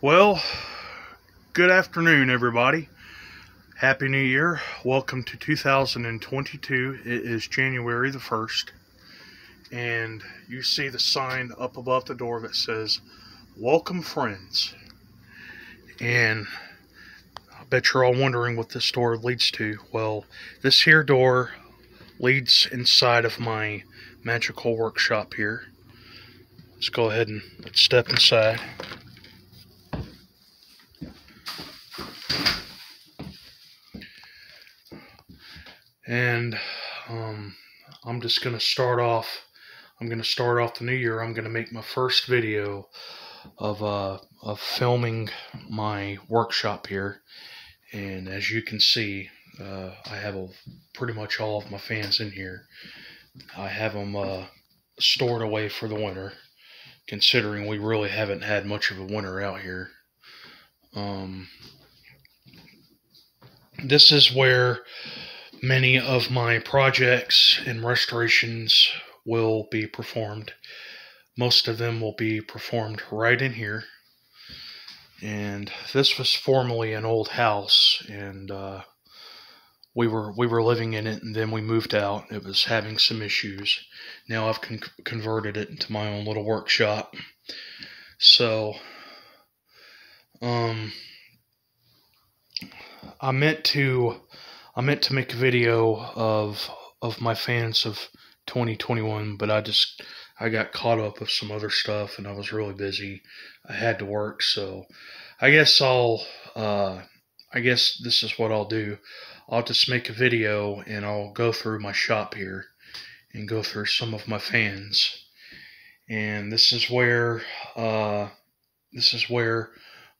Well, good afternoon, everybody. Happy New Year. Welcome to 2022. It is January the 1st, and you see the sign up above the door that says, Welcome, friends. And I bet you're all wondering what this door leads to. Well, this here door leads inside of my magical workshop here. Let's go ahead and step inside. And I'm just gonna start off. I'm gonna start off the new year. I'm gonna make my first video of filming my workshop here. And as you can see, I have pretty much all of my fans in here. I have them stored away for the winter, considering we really haven't had much of a winter out here. This is where many of my projects and restorations will be performed. Most of them will be performed right in here. And this was formerly an old house, and we were living in it, and then we moved out. It was having some issues. Now I've converted it into my own little workshop. So I meant to make a video of my fans of 2021, but I got caught up with some other stuff, and I was really busy. I had to work, so I guess this is what I'll do. I'll just make a video, and I'll go through my shop here and go through some of my fans. And this is where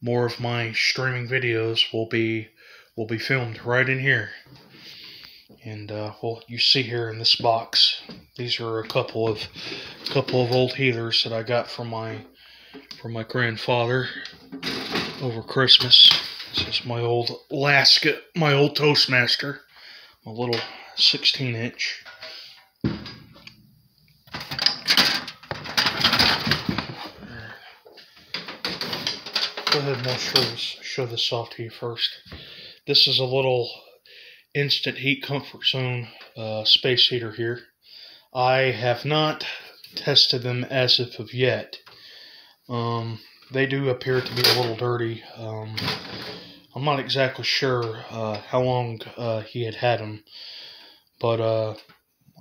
more of my streaming videos will be filmed, right in here. And well, you see here in this box, these are a couple of old healers that I got from my grandfather over Christmas. This is my old Alaska, my old Toastmaster, my little 16-inch. Go ahead and I'll show this off to you first. This is a little instant heat comfort zone space heater here. I have not tested them as of yet. They do appear to be a little dirty. I'm not exactly sure how long he had them, but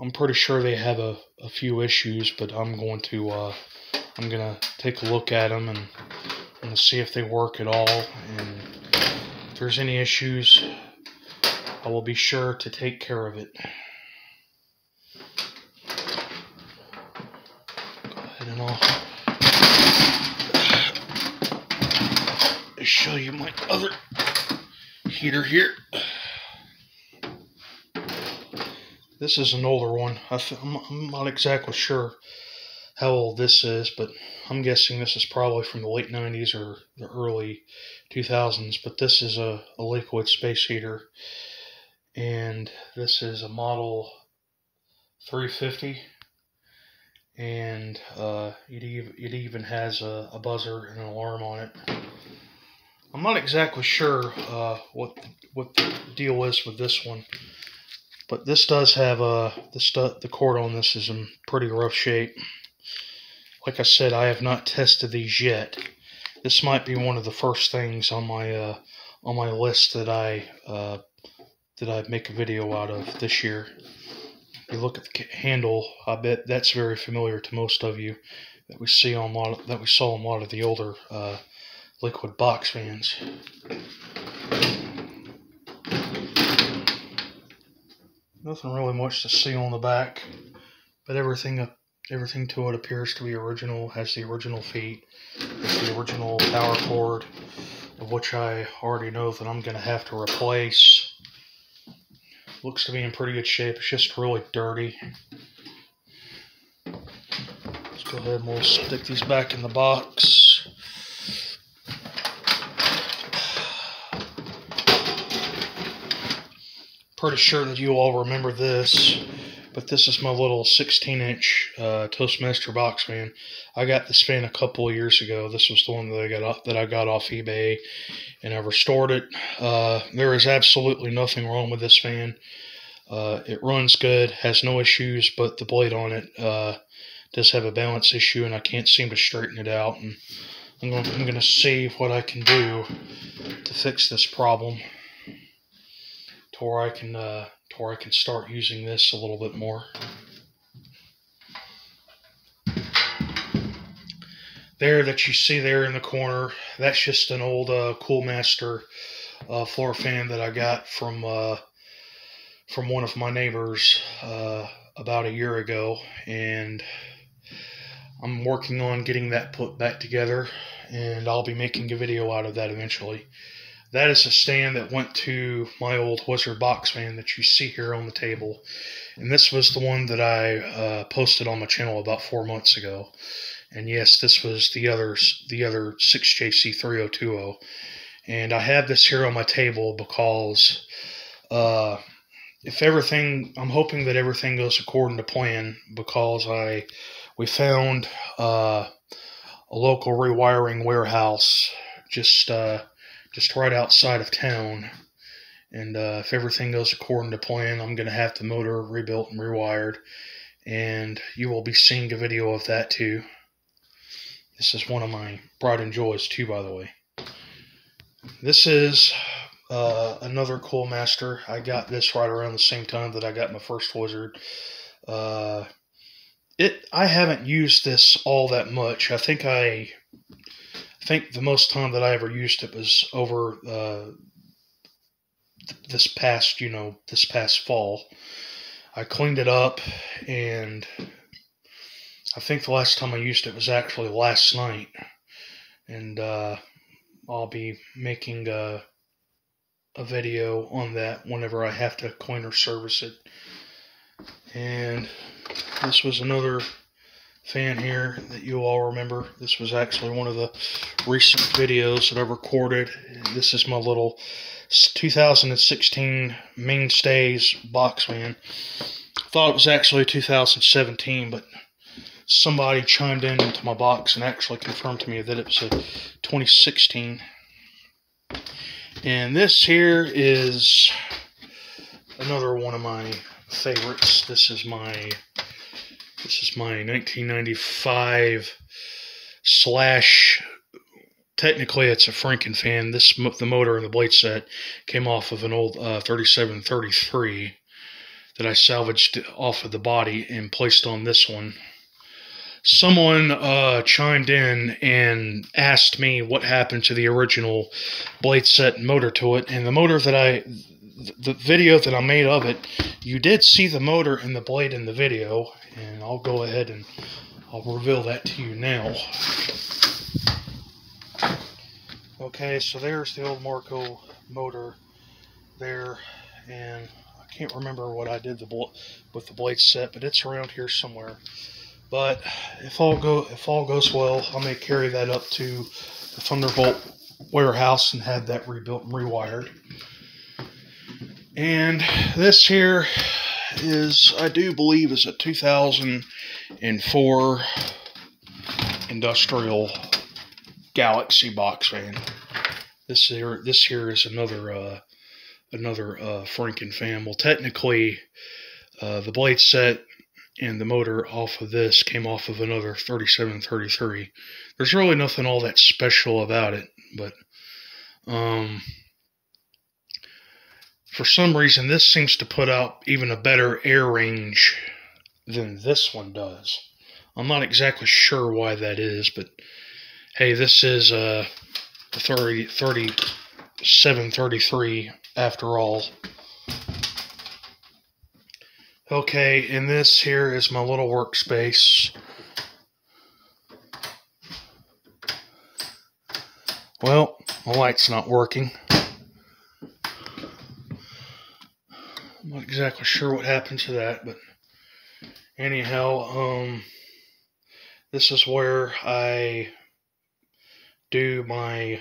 I'm pretty sure they have a few issues. But I'm gonna take a look at them and see if they work at all. And if there's any issues, I will be sure to take care of it. Go ahead and I'll show you my other heater here. This is an older one. I'm not exactly sure how old this is, but I'm guessing this is probably from the late 90s or the early 2000s. But this is a liquid space heater. And this is a model 350, and it even has a buzzer and an alarm on it. I'm not exactly sure what the deal is with this one, but this does have the cord on this is in pretty rough shape. Like I said, I have not tested these yet. This might be one of the first things on my list that I make a video out of this year. If you look at the handle, I bet that's very familiar to most of you, that we saw on a lot of the older liquid box fans. Nothing really much to see on the back, but everything to it appears to be original. Has the original feet, has the original power cord, of which I already know that I'm going to have to replace. Looks to be in pretty good shape. It's just really dirty. Let's go ahead and we'll stick these back in the box. Pretty sure that you all remember this. but this is my little 16-inch Toastmaster box fan. I got this fan a couple of years ago. This was the one that I got off eBay, and I restored it. There is absolutely nothing wrong with this fan. It runs good, has no issues, but the blade on it does have a balance issue, and I can't seem to straighten it out. And I'm going to see what I can do to fix this problem, to where I can start using this a little bit more. There, that you see there in the corner, that's just an old Coolmaster floor fan that I got from one of my neighbors about a year ago, and I'm working on getting that put back together, and I'll be making a video out of that eventually. That is a stand that went to my old Wizard box fan that you see here on the table, and this was the one that I posted on my channel about 4 months ago. And yes, this was the other 6JC3020, and I have this here on my table because I'm hoping that everything goes according to plan, because we found a local rewiring warehouse just right outside of town, and if everything goes according to plan, I'm going to have the motor rebuilt and rewired, and you will be seeing a video of that too. This is one of my pride and joys too, by the way. This is another Coolmaster. I got this right around the same time that I got my first Wizard. I haven't used this all that much. I think the most time that I ever used it was over this past fall. I cleaned it up, and I think the last time I used it was actually last night. And I'll be making a video on that whenever I have to clean or service it. And this was another fan here that you all remember. This was actually one of the recent videos that I recorded. This is my little 2016 Mainstays box fan. I thought it was actually 2017, but somebody chimed into my box and actually confirmed to me that it was a 2016. And this here is another one of my favorites. This is my 1995 / technically it's a Franken fan. The motor and the blade set came off of an old 3733 that I salvaged off of the body and placed on this one. Someone chimed in and asked me what happened to the original blade set and motor to it, and the video that I made of it, you did see the motor and the blade in the video, and I'll go ahead and I'll reveal that to you now. Okay, so there's the old Marco motor there, and I can't remember what I did with the blade set, but it's around here somewhere. But if all goes well, I may carry that up to the Thunderbolt warehouse and have that rebuilt and rewired. And this here is, I do believe, is a 2004 Industrial Galaxy box fan. This here is another Franken fan. Well, technically, the blade set and the motor off of this came off of another 3733. There's really nothing all that special about it, but for some reason this seems to put out even a better air range than this one does. I'm not exactly sure why that is, but hey, this is the 3733 after all. Okay, and this here is my little workspace. Well, the light's not working. I'm not exactly sure what happened to that, but anyhow, this is where I do my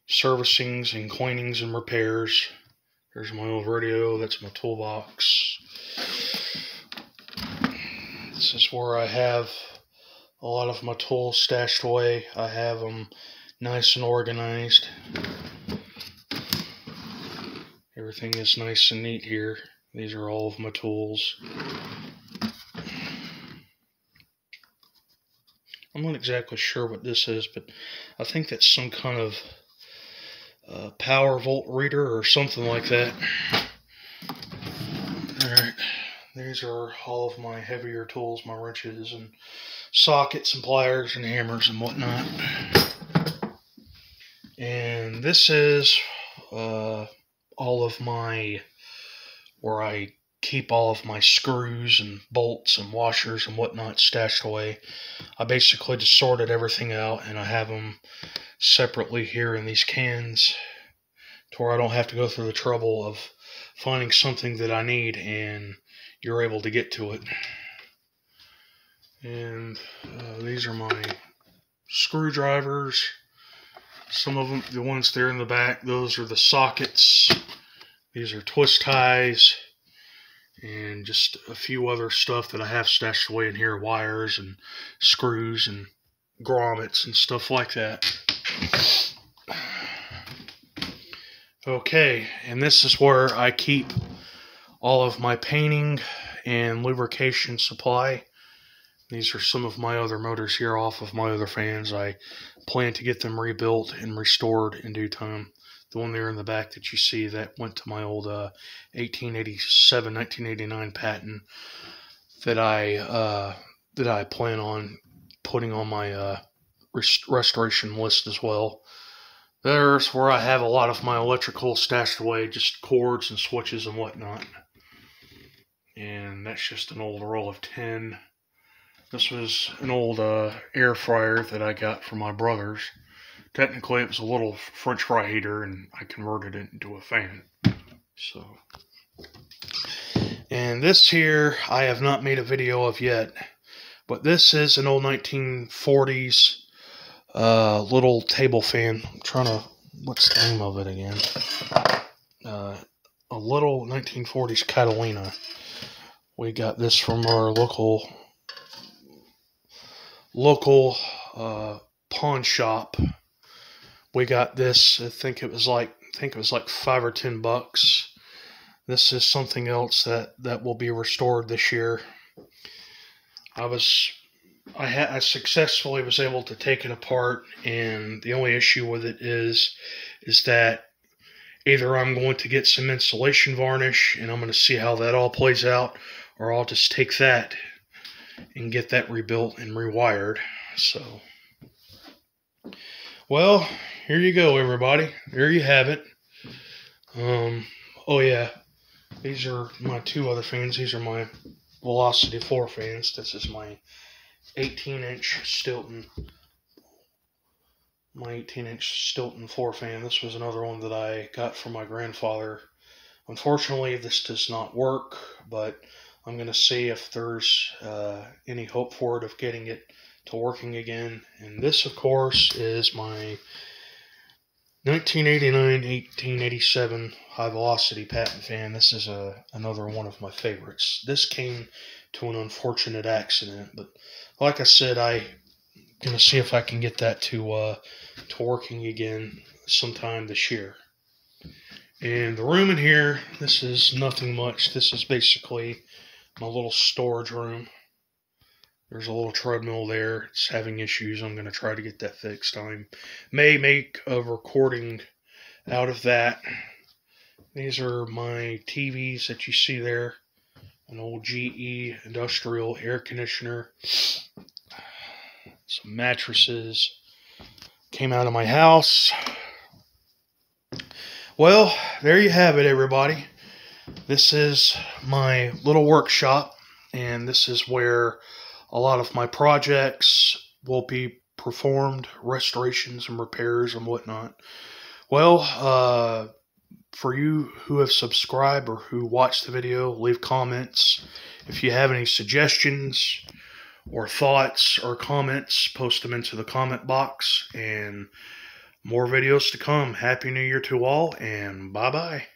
servicings and cleanings and repairs. There's my old radio. That's my toolbox. This is where I have a lot of my tools stashed away. I have them nice and organized. Everything is nice and neat here. These are all of my tools. I'm not exactly sure what this is, but I think that's some kind of power volt reader or something like that. Alright, these are all of my heavier tools, my wrenches and sockets and pliers and hammers and whatnot. And this is all of my, where I keep all of my screws and bolts and washers and whatnot stashed away. I basically just sorted everything out and I have them separately here in these cans to where I don't have to go through the trouble of finding something that I need and you're able to get to it. And these are my screwdrivers. Some of them, the ones there in the back, those are the sockets. These are twist ties. And just a few other stuff that I have stashed away in here, wires and screws and grommets and stuff like that. Okay, and this is where I keep all of my painting and lubrication supply. These are some of my other motors here off of my other fans. I plan to get them rebuilt and restored in due time. The one there in the back that you see, that went to my old 1887, 1989 patent that I plan on putting on my restoration list as well. There's where I have a lot of my electrical stashed away, just cords and switches and whatnot. And that's just an old roll of tin. This was an old air fryer that I got from my brother's. Technically, it was a little French fry heater, and I converted it into a fan. So, and this here, I have not made a video of yet, but this is an old 1940s little table fan. I'm trying to, what's the name of it again? A little 1940s Catalina. We got this from our local pawn shop. We got this, I think it was like $5 or $10. This is something else that will be restored this year. I successfully was able to take it apart, and the only issue with it is that either I'm going to get some insulation varnish and I'm going to see how that all plays out, or I'll just take that and get that rebuilt and rewired. So, well, here you go, everybody. There you have it. Oh yeah, these are my two other fans. These are my Velocity floor fans. This is my 18-inch Stilton. My 18-inch Stilton floor fan. This was another one that I got from my grandfather. Unfortunately, this does not work, but I'm going to see if there's any hope for it of getting it to working again. And this, of course, is my 1989-1887 high velocity patent fan. This is another one of my favorites. This came to an unfortunate accident, but like I said, I'm going to see if I can get that to working again sometime this year. And the room in here, this is nothing much. This is basically my little storage room. There's a little treadmill there. It's having issues. I'm going to try to get that fixed. I may make a recording out of that. These are my TVs that you see there. An old GE industrial air conditioner. Some mattresses. Came out of my house. Well, there you have it, everybody. This is my little workshop, and this is where a lot of my projects will be performed, restorations and repairs and whatnot. Well, for you who have subscribed or who watched the video, leave comments. If you have any suggestions or thoughts or comments, post them into the comment box, and more videos to come. Happy New Year to all, and bye-bye.